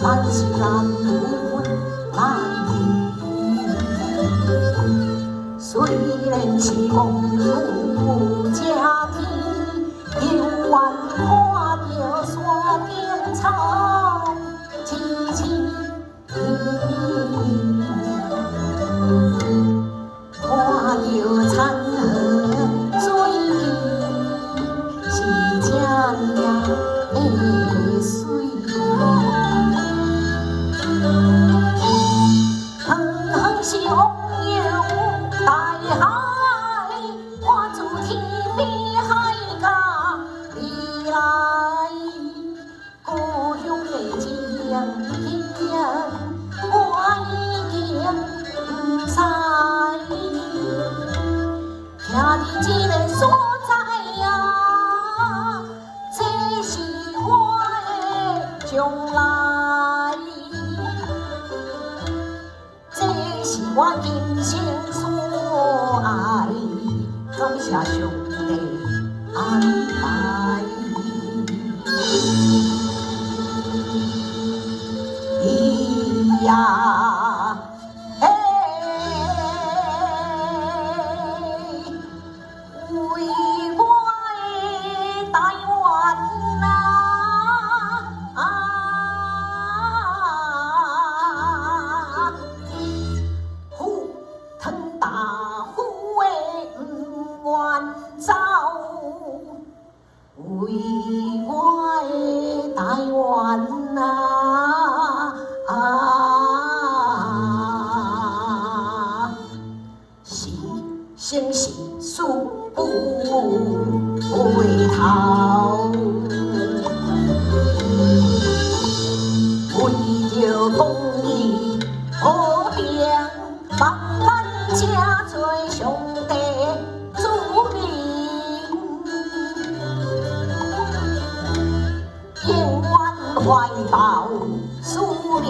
万事难不难离。虽然是公主家庭，犹原看着山顶草青青。 看着残荷水是这样的水，远远是往游大海，我自天边海角而来，故乡的情我已经不知。 徛伫这个所在啊，这是我的将来，这是我人生所爱，感谢上帝安排。咿呀。 为我的台湾是生是死不回头，为着公义和平，万万正做上帝主名。 永远怀抱思念，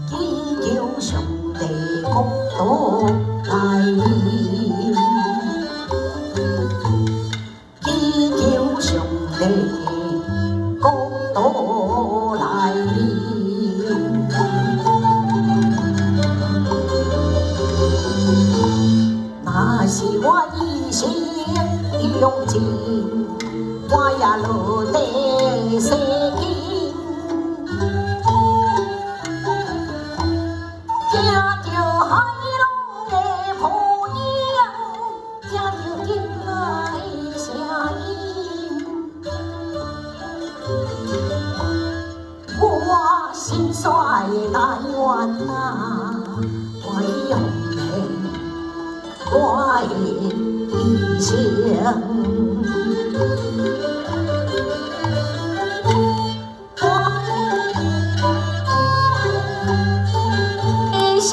祈求上帝国度来临，祈求上帝国度来临。那是我一生。 用情，我也落地生根。听着海浪的波音，听着囡仔的声音，我心酸的台湾啊，我已奉献我的。 一生，一生。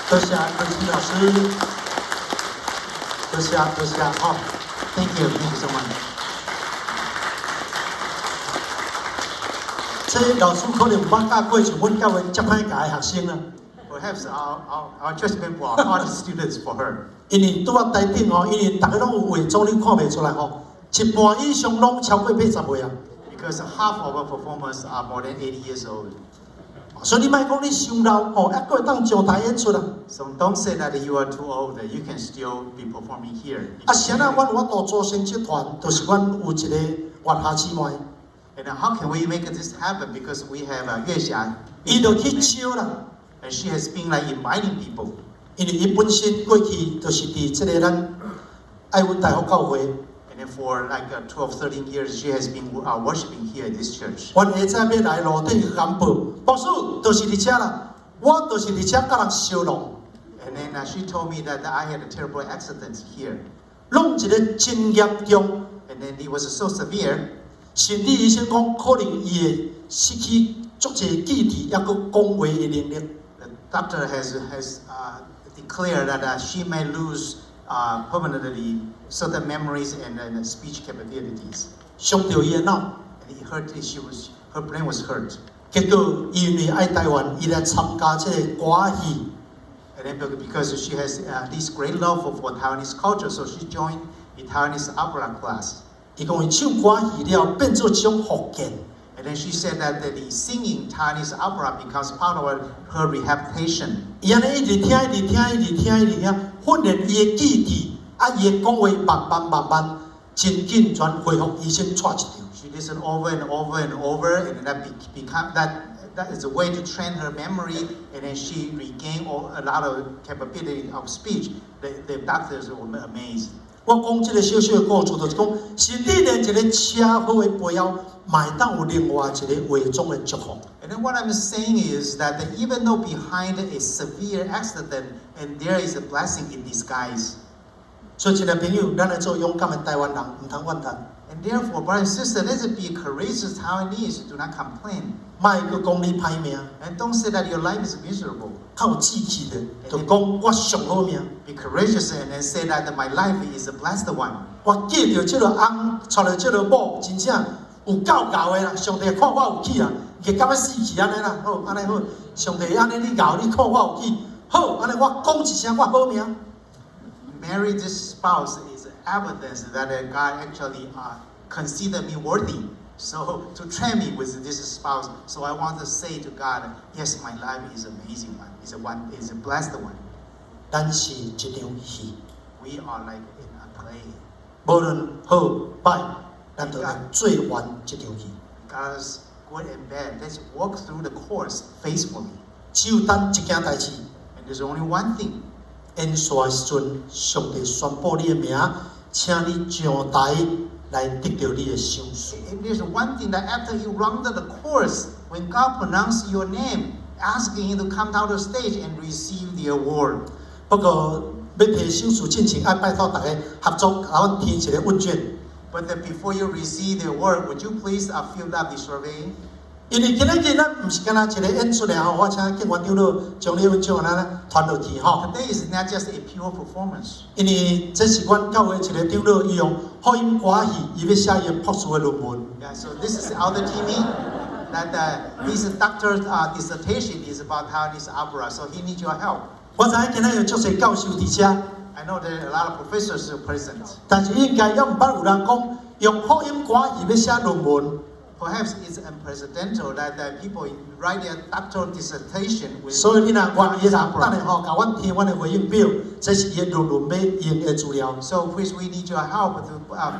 多谢老师。 多谢好 ，Thank you so much。这老师可能捌教过，像阮教的接歹教的学生啊。Perhaps our judgment for our hard students for her。因为拄啊台顶哦，因为大家拢有化妆，你看袂出来吼，一半以上拢超过80岁啊。Because half of our performers are more than 80 years old。 所以你莫讲你伤老吼，还会当上台演出啊。 So don't say that you are too old, that you can still be performing here. 啊，谁啊？阮有法度组成集团，就是阮有一个月下姊妹。 And how can we make this happen? Because we have月霞。伊就去招啦。 And she has been like inviting people. 因为伊本身过去就是伫这个咱爱阮大学教会。 And for like 12, 13 years, she has been worshiping here at this church. 阮下早要来路顶去宣布，牧师就是伫遮啦，我就是伫遮甲人相弄。 And then she told me that I had a terrible accident here. 弄一个真严重。 And then it was so severe. 甚至医生讲，可能伊会失去足侪记忆，抑佫讲话的能力。 The doctor has declared that she may lose permanently certain memories and speech capabilities. 伤到伊的脑。her brain was hurt. 結果因為愛台灣，伊來參加這個歌戲。 And then because she has this great love for Taiwanese culture, so she joined the Taiwanese opera class. 伊講伊唱歌戲了，變做一種福建。 And then she said that the singing Taiwanese opera becomes part of her rehabilitation. 伊安尼一直聽，訓練伊的記憶，伊的講話慢慢，真緊全恢復以前帶一條。 She listened over and over, and that is a way to train her memory, and then she regained a lot of capability of speech. The doctors were amazed. 我講這個小小的故事，就是講，身體連一個車禍的背後，賣當有另外一個偽裝的祝福。 And then what I'm saying is that even though behind a severe accident, and there is a blessing in disguise. 所以，親愛朋友，咱來做勇敢的台灣人，唔通怨嘆。 And therefore, brother and sister, let's be courageous Taiwanese. Do not complain. 莫去講你歹命， And don't say that your life is miserable. 較有志氣的，就講我上好命。 Be courageous and then say that my life is a blessed one. 我見到這個翁，娶到這個某，真正有夠熬的啦！上帝看我有氣啊，佢敢要死去安尼啦，好安尼好，上帝安尼你熬，你看我有氣，好安尼我講一聲我好命。 Marry this spouse is evidence that God actually considered me worthy. So to train me with this spouse, so I want to say to God, yes, my life is amazing one, is a blessed one. 咱是一場戲， We are like in a play. 無論好歹，咱就來做完一場戲。 God's good and bad. Let's walk through the course faithfully. 只有等一件代志， And there's only one thing. 演說的時陣，上帝宣布你的名，請你上台來得到你的賞賜。 And there's one thing that after you run the course, when God pronounced your name, asking you to come down the stage and receive the award. 不過要提賞賜進前，要拜託大家合作，甲阮填一個問卷。 But then before you receive the award, would you please fill out the survey? 因為今日咱唔是干那一個演出咧吼，我請敬員長老將你份獎安尼傳落去吼。 Today is not just a pure performance. 因為這是阮教會一個長老，伊用福音歌戲，伊要寫伊博士的論文。 Yeah, so this is Elder Timmy. That his doctor's dissertation is about Taiwanese opera, so he needs your help. 我知影今日有足儕教授佇遮， I know there are a lot of professors present. 但是應該也毋捌有人講用福音歌戲要寫論文。 Perhaps it's unprecedented that people write their doctoral dissertation with 所以你若願意 opera. 等下吼，甲阮填阮的回應表，這是伊的論文要用的資料。 So please, we need your help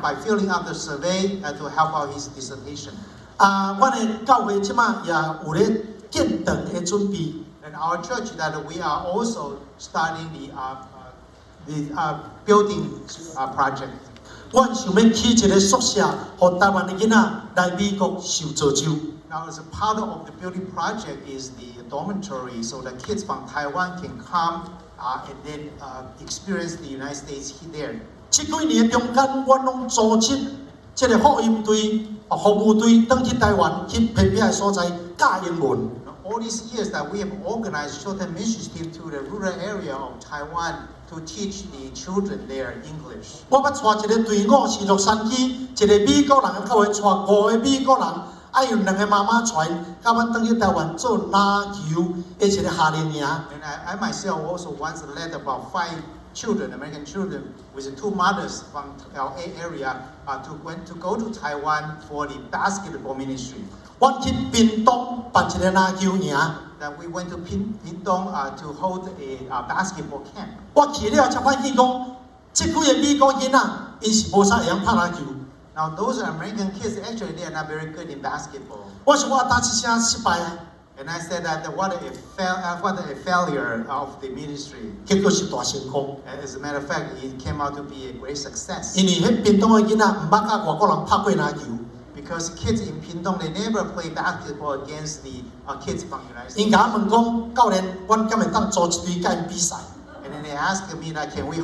by filling out the survey to help out his dissertation. 阮的教會即馬也有咧建堂的準備。 And our church that we are also starting the building project. 阮想要起一個宿舍，予台灣的囡仔來美國受造就。 Now, as a part of the building project is the dormitory, so the kids from Taiwan can come and then experience the United States there. 這幾年的中間，阮攏組織這個福音隊、服務隊，登去台灣去偏僻的所在教英文。 All these years that we have organized short-term mission team to the rural area of Taiwan to teach the children there English. 我捌帶一個隊伍是洛杉磯，一個美國人教會帶5個美國人，愛用2個媽媽傳，甲阮登去台灣做籃球的一個夏令營。 And I myself also once led about 5 children, American children, with 2 mothers from LA area to go to Taiwan for the basketball ministry. 阮去屏東辦一個籃球營， That we went to Pingtung to hold a basketball camp. 我去了才發現講，這幾個美國囡仔，因是無啥會曉拍籃球。 Now those American kids actually they are not very good in basketball. 我想我打一聲失敗啊， And I said that what a failure of the ministry. 結果是大成功。 As a matter of fact, it came out to be a great success. 因為迄屏東的囡仔毋捌甲外國人拍過籃球， Because kids in Pingtung, they never play basketball against the kids from the United 因 States. 甲我問講，教練，阮敢會當組一隊甲因比賽？ And then they asked me that can we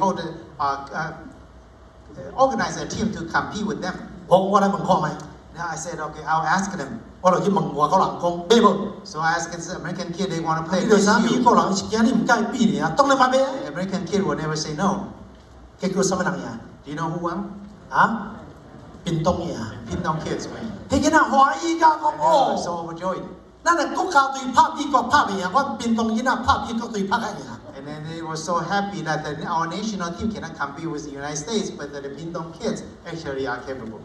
organize a team to compete with them? 我來問看覓， Now I said, okay, I'll ask them. 我就去問外國人講，要無？ So I asked this American kid, they want to play 你就啥 against 美 you. 國人是驚你毋甲伊比爾啊？當然嘛要啊。 The American kid will never say no. 結果什麼人贏？ Do you know who won? 啊？屏东赢。 Pindong kids win. 迄囡仔欢喜甲讲 And they were so 哦， overjoyed. 咱的国家队拍美国拍袂赢，阮屏东囡仔拍美国队拍较赢。 And then they were so happy that our national team cannot compete with the United States, but that the Pindong kids actually are capable.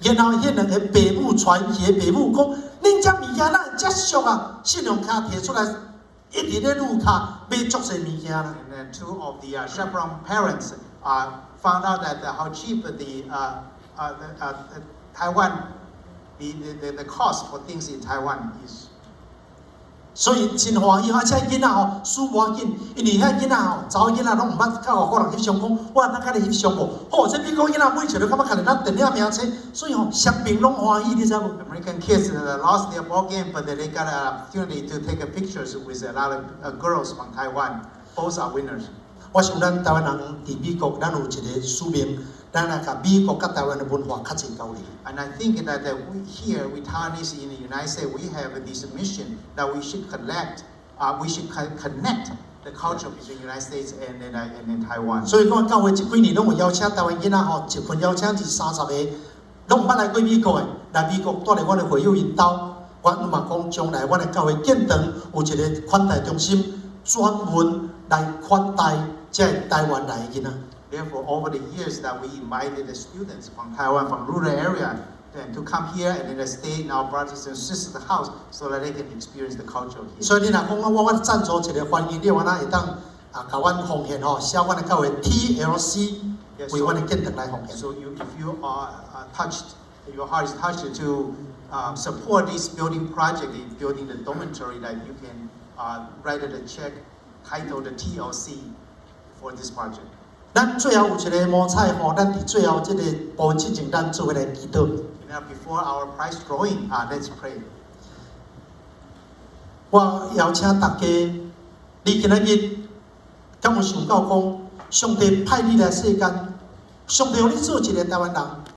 然后迄两个爸母传奇的爸母讲，恁遮物件哪会遮俗啊？信用卡摕出来，一直咧撸卡买足侪物件啦。 And then two of the chaperone parents found out that how cheap the Taiwan, the cost for things in Taiwan is. 所以真欢喜，而且囡仔吼输无要紧，因为遐囡仔吼，查某囡仔拢毋捌甲外国人翕相，讲我哪甲你翕相无？哦，这美国囡仔每次都感觉看着咱电影名册，所以吼双边拢欢喜，你知无？ American kids lost their ball game, but they got an opportunity to take pictures with a lot of girls from Taiwan. Both are winners. 我想咱台湾人伫美国，咱有一个使命，咱来甲美国甲台湾的文化较侪交流。 And I think that we here, we Taiwanese in the United States, we have this mission that we should connect the culture between the United States and in Taiwan. 所以讲教会这几年拢有邀请台湾囡仔吼，一份邀请是30个，拢毋捌来过美国的，来美国带来阮的会友引导。阮嘛讲将来阮的教会建堂有一个款待中心，专门来款待这台湾来的囡仔。 Therefore, over the years that we invited the students from Taiwan, from rural area, then to come here and then stay in our brothers and sisters' house so that they can experience the culture here. 所以你若讲我赞助一个欢迎，你有安那会当甲阮奉献吼，写阮的教会 TLC 为阮的建堂来奉献。 So if you are touched, your heart is touched to support this building project, building the dormitory, that you can write a check titled the TLC for this project. 咱最后有一个摸彩吼，咱伫最后这个部分之前，咱做伙来祈祷。 Now, before our prize drawing, let's pray. 我邀请大家，你今仔日敢有想到讲，上帝派你来世间，上帝让你做一个台湾人，